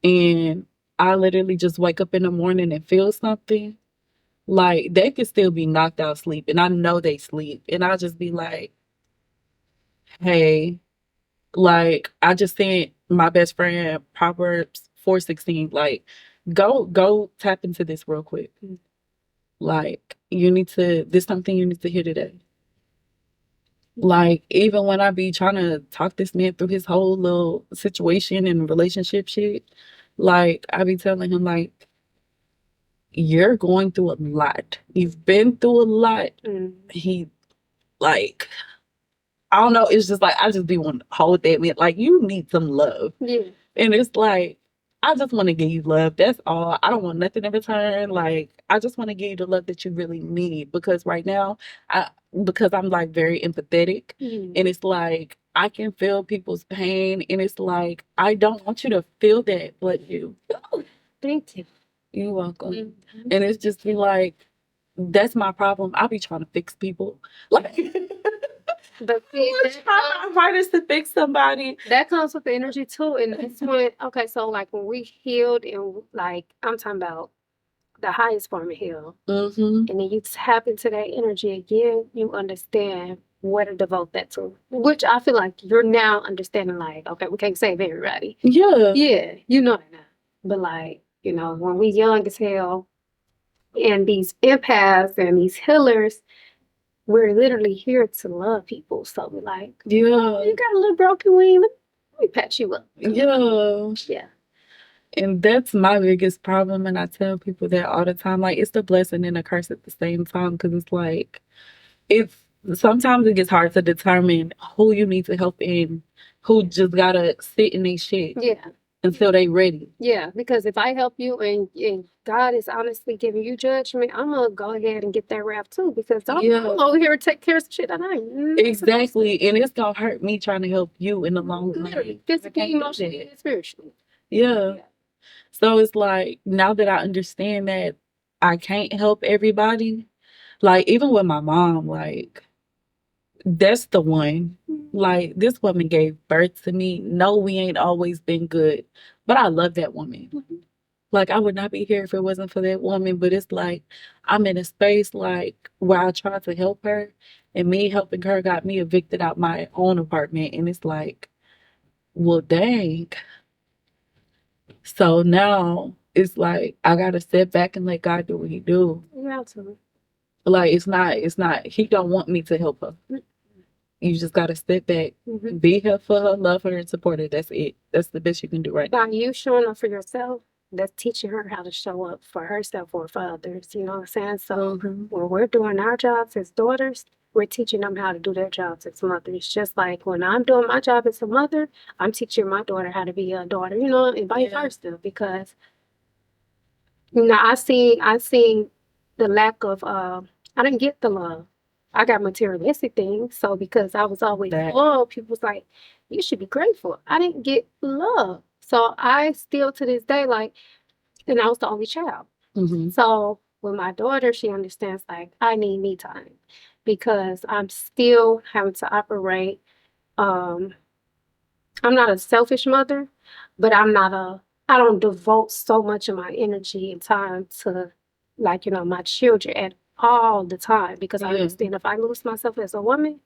And I literally just wake up in the morning and feel something. Like they could still be knocked out sleep, and I know they sleep. And I'll just be like, hey, like I just sent my best friend Proverbs 4:16, like, go tap into this real quick. Like this something you need to hear today. Like, even when I be trying to talk this man through his whole little situation and relationship shit, like I be telling him like, you're going through a lot. You've been through a lot. He like, I don't know. It's just like I just be wanting to hold that man. Like, you need some love. Yeah. And it's like, I just want to give you love. That's all. I don't want nothing in return. Like, I just want to give you the love that you really need. Because right now, because I'm like very empathetic, and it's like I can feel people's pain, and it's like I don't want you to feel that, but you. Thank you. You're welcome. And it's just be like, that's my problem. I be trying to fix people. Like, but see, my hardest to fix somebody. That comes with the energy too. And it's when, okay, so like when we healed and like, I'm talking about the highest form of heal. And then you tap into that energy again, you understand where to devote that to. Which I feel like you're now understanding, like, okay, we can't save everybody. Yeah. Yeah, you know that now. But like, when we young as hell and these empaths and these healers, we're literally here to love people. So we're like, yeah, you got a little broken wing, let me patch you up. Yeah. Yeah. And that's my biggest problem. And I tell people that all the time. Like, it's the blessing and a curse at the same time. Because it's like, sometimes it gets hard to determine who you need to help and who just got to sit in their shit. Yeah. Until they ready. Yeah, because if I help you and God is honestly giving you judgment, I'm gonna go ahead and get that rap too. Because I'm over here to take care of some shit that I ain't. Exactly. And it's gonna hurt me trying to help you in the long run. Physically, emotionally, and spiritually. Yeah. So it's like, now that I understand that I can't help everybody, like even with my mom, like that's the one. Like, this woman gave birth to me. No, we ain't always been good, but I love that woman. Like, I would not be here if it wasn't for that woman. But it's like I'm in a space like where I tried to help her, and me helping her got me evicted out my own apartment. And it's like, well, dang. So now it's like I gotta step back and let God do what He do. Yeah, absolutely. Like, it's not. He don't want me to help her. You just gotta step back, be here for her, love her, and support her. That's it. That's the best you can do right now. By you showing up for yourself, that's teaching her how to show up for herself or for others. You know what I'm saying? So when we're doing our jobs as daughters, we're teaching them how to do their jobs as mothers. Just like when I'm doing my job as a mother, I'm teaching my daughter how to be a daughter, and vice versa. Because I seen the lack of I didn't get the love. I got materialistic things. So because I was always loved, people was like, you should be grateful. I didn't get love. So I still to this day, like, and I was the only child. So with my daughter, she understands like I need me time because I'm still having to operate. I'm not a selfish mother, but I don't devote so much of my energy and time to like, my children at all the time because I understand if I lose myself as a woman,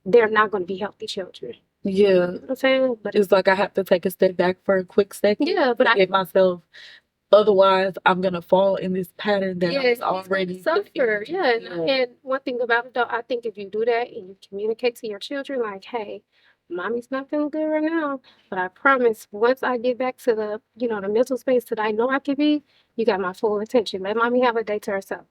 they're not going to be healthy children. Yeah. You know what I'm saying? But it's like I have to take a step back for a quick second. Yeah, but I get myself. Otherwise, I'm gonna fall in this pattern that I was already suffer. Yeah, and one thing about it though, I think if you do that and you communicate to your children, like, hey, mommy's not feeling good right now, but I promise once I get back to the, the mental space that I know I can be, you got my full attention. Let mommy have a day to herself.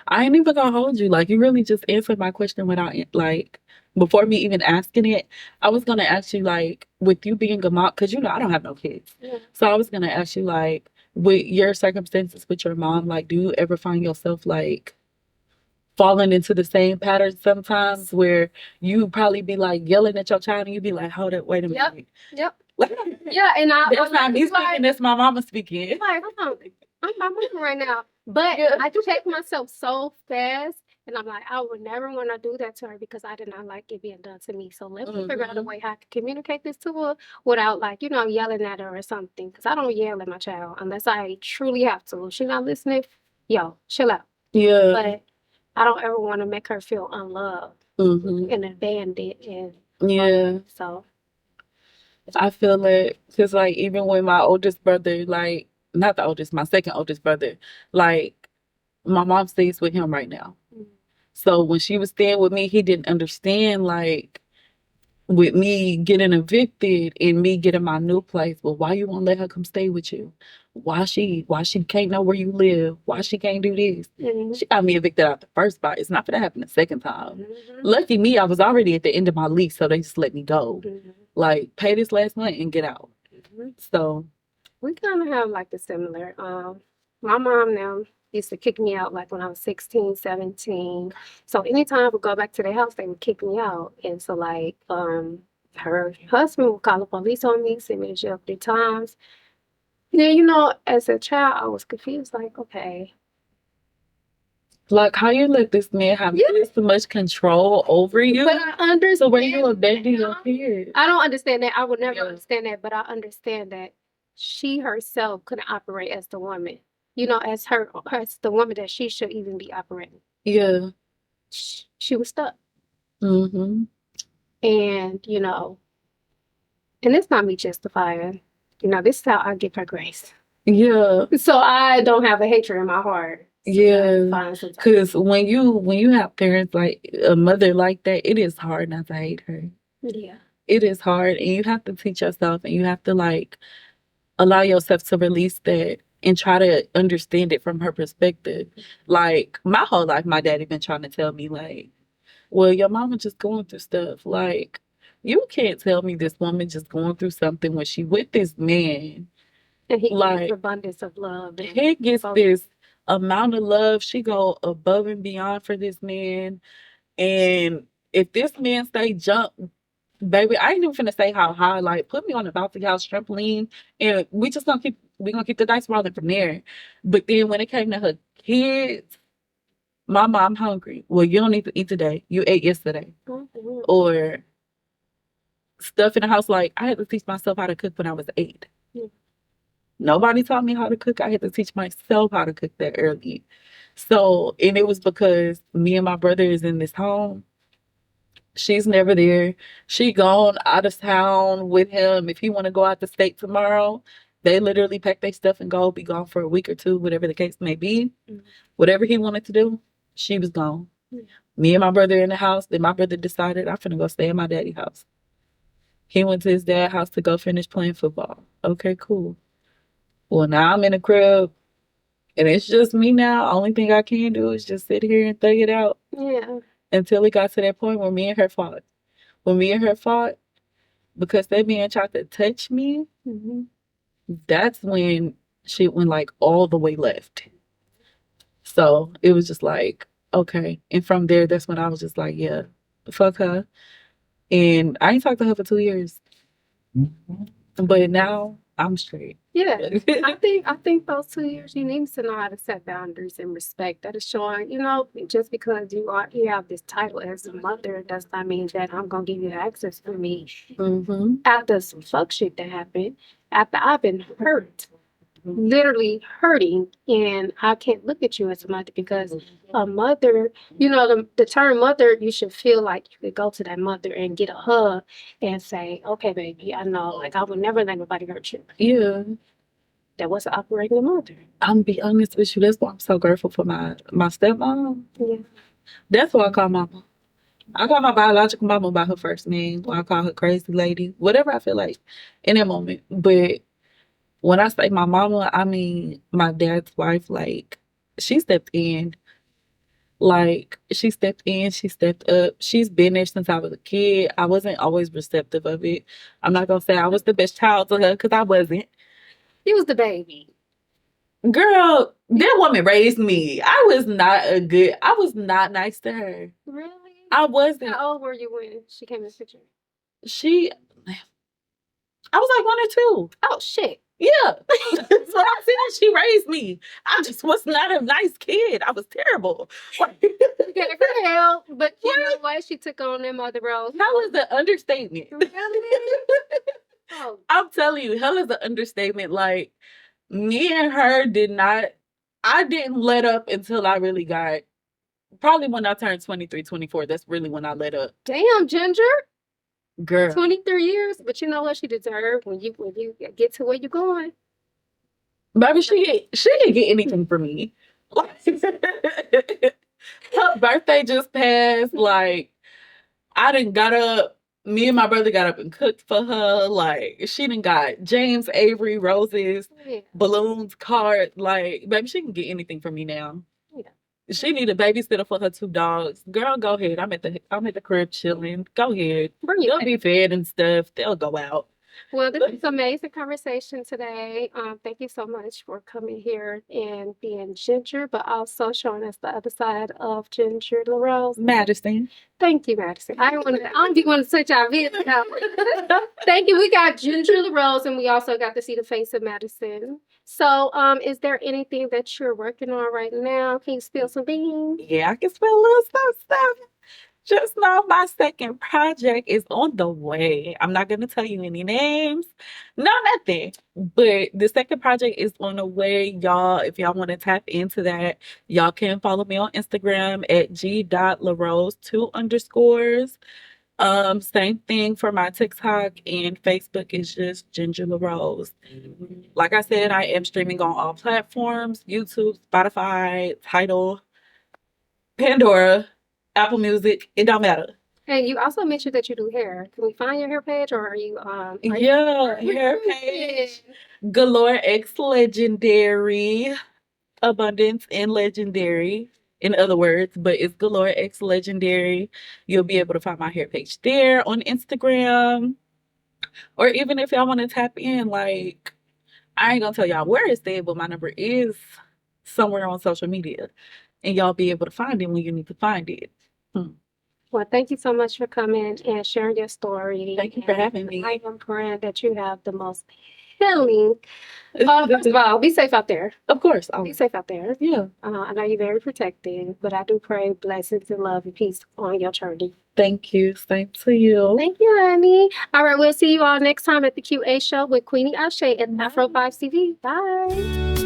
I ain't even gonna hold you. Like, you really just answered my question without, like, before me even asking it. I was gonna ask you, like, with you being a mom, because I don't have no kids. Yeah. So I was gonna ask you, like, with your circumstances with your mom, like, do you ever find yourself, like, falling into the same pattern sometimes where you probably be like yelling at your child and you be like, hold up, wait a minute. Yep. Yeah, and that's not me speaking, that's my mama speaking. Like, I'm my mama right now. But I check myself so fast, and I'm like, I would never want to do that to her because I did not like it being done to me. So let me figure out a way how I can communicate this to her without, like, yelling at her or something. Because I don't yell at my child unless I truly have to. If she's not listening, yo, chill out. Yeah. But I don't ever want to make her feel unloved and abandoned. And so I feel like, because, like, even when my oldest brother, like, not the oldest, my second oldest brother, like, my mom stays with him right now. So when she was staying with me, he didn't understand, like, with me getting evicted and me getting my new place. Well, why you won't let her come stay with you? Why she can't know where you live? Why she can't do this? She got me evicted out the first spot. It's not gonna happen the second time. Lucky me, I was already at the end of my lease, so they just let me go. Like, pay this last month and get out. So we kind of have like the similar. My mom now used to kick me out like when I was 16, 17. So anytime I would go back to their house, they would kick me out. And so like her husband would call the police on me, send me to jail 3 times. Yeah, as a child I was confused, like, okay. Like, how you let this man have this much control over you? But I understand. So where you abandon your kids? I don't understand that. I would never understand that, but I understand that she herself couldn't operate as the woman. As the woman that she should even be operating. Yeah. She was stuck. And and it's not me justifying. This is how I give her grace. Yeah. So I don't have a hatred in my heart. Yeah, because when you have parents like a mother like that, it is hard not to hate her. Yeah, it is hard, and you have to teach yourself, and you have to, like, allow yourself to release that and try to understand it from her perspective. Like, my whole life, my daddy been trying to tell me, like, well, your mama just going through stuff. Like, you can't tell me this woman just going through something when she with this man. And he gets abundance of love. He gets this amount of love. She go above and beyond for this man. And if this man stay jump, baby, I ain't even finna say how high. Like, put me on the bouncy house trampoline, and we gonna keep the dice rolling from there. But then when it came to her kids, Mama, I'm hungry. Well, you don't need to eat today. You ate yesterday. Or stuff in the house. Like, I had to teach myself how to cook when I was 8. Nobody taught me how to cook. I had to teach myself how to cook that early. So, and it was because me and my brother is in this home. She's never there. She gone out of town with him. If he want to go out the state tomorrow, they literally pack their stuff and go, be gone for a week or 2, whatever the case may be. Whatever he wanted to do, she was gone. Me and my brother in the house. Then my brother decided I'm finna go stay in my daddy's house. He went to his dad's house to go finish playing football. Okay, cool. Well, now I'm in the crib, and it's just me now. Only thing I can do is just sit here and thug it out. Yeah. Until it got to that point where me and her fought. When me and her fought, because that man tried to touch me, that's when shit went, like, all the way left. So it was just like, okay. And from there, that's when I was just like, yeah, fuck her. And I ain't talked to her for 2 years. But now I'm straight. Yeah. I think those 2 years you need to know how to set boundaries and respect. That is showing, just because you have this title as a mother does not mean that I'm gonna give you access to me. After some fuck shit that happened, after I've been hurt. Literally hurting, and I can't look at you as a mother because a mother, the term mother, you should feel like you could go to that mother and get a hug and say, okay, baby, I know, like, I would never let nobody hurt you. Yeah. That was operating a mother. I'm be honest with you, that's why I'm so grateful for my stepmom. Yeah. That's what I call mama. I call my biological mama by her first name. Or I call her crazy lady. Whatever I feel like in that moment. But when I say my mama, I mean my dad's wife. Like, she stepped in. Like, she stepped in, she stepped up. She's been there since I was a kid. I wasn't always receptive of it. I'm not gonna say I was the best child to her because I wasn't. He was the baby. Girl, that woman raised me. I was not nice to her. Really? I wasn't. How old were you when she came in the picture? I was like 1 or 2. Oh shit. Yeah. That's what I'm saying. She raised me. I just was not a nice kid. I was terrible. You gave her hell, but you know what? She took on them other roles. Hell is an understatement. Really? Oh. I'm telling you, hell is an understatement. Like, me and her I didn't let up until I really got, probably when I turned 23, 24. That's really when I let up. Damn, Ginger. Girl. 23 years, but you know what she deserved when you get to where you're going. Baby, she didn't get anything from me. Like, her birthday just passed. Like, I done got up. Me and my brother got up and cooked for her. Like, she done got James Avery roses, balloons, cards. Like, baby, she can get anything from me now. Yeah. She need a babysitter for her 2 dogs. Girl, go ahead. I'm at the crib chilling. Go ahead. They'll be fed and stuff. They'll go out. Well, this is an amazing conversation today. Thank you so much for coming here and being Ginger, but also showing us the other side of Ginger LaRose. Madison. Thank you, Madison. I don't be want to touch our video. Thank you. We got Ginger LaRose, and we also got to see the face of Madison. So, is there anything that you're working on right now? Can you spill some beans? Yeah, I can spill a little stuff. Just know my second project is on the way. I'm not going to tell you any names. No, nothing. But the second project is on the way, y'all. If y'all want to tap into that, y'all can follow me on Instagram at G.LaRose, 2 underscores. Same thing for my TikTok and Facebook is just Ginger LaRose. Like I said, I am streaming on all platforms: YouTube, Spotify, Tidal, Pandora, Apple Music. It don't matter. And you also mentioned that you do hair. Can we find your hair page, or are you hair page. Galore X Legendary. Abundance and Legendary, in other words, but it's Galore X Legendary. You'll be able to find my hair page there on Instagram. Or even if y'all want to tap in, like, I ain't gonna tell y'all where it's at, but my number is somewhere on social media. And y'all be able to find it when you need to find it. Well, thank you so much for coming and sharing your story. Thank you for having me. I am praying that you have the most healing. First of all, be safe out there. Of course. Be safe out there. Yeah. I know you're very protected, but I do pray blessings and love and peace on your journey. Thank you. Same to you. Thank you, honey. All right, we'll see you all next time at the QA show with Queenie Ashe at Afrovibes TV. Bye.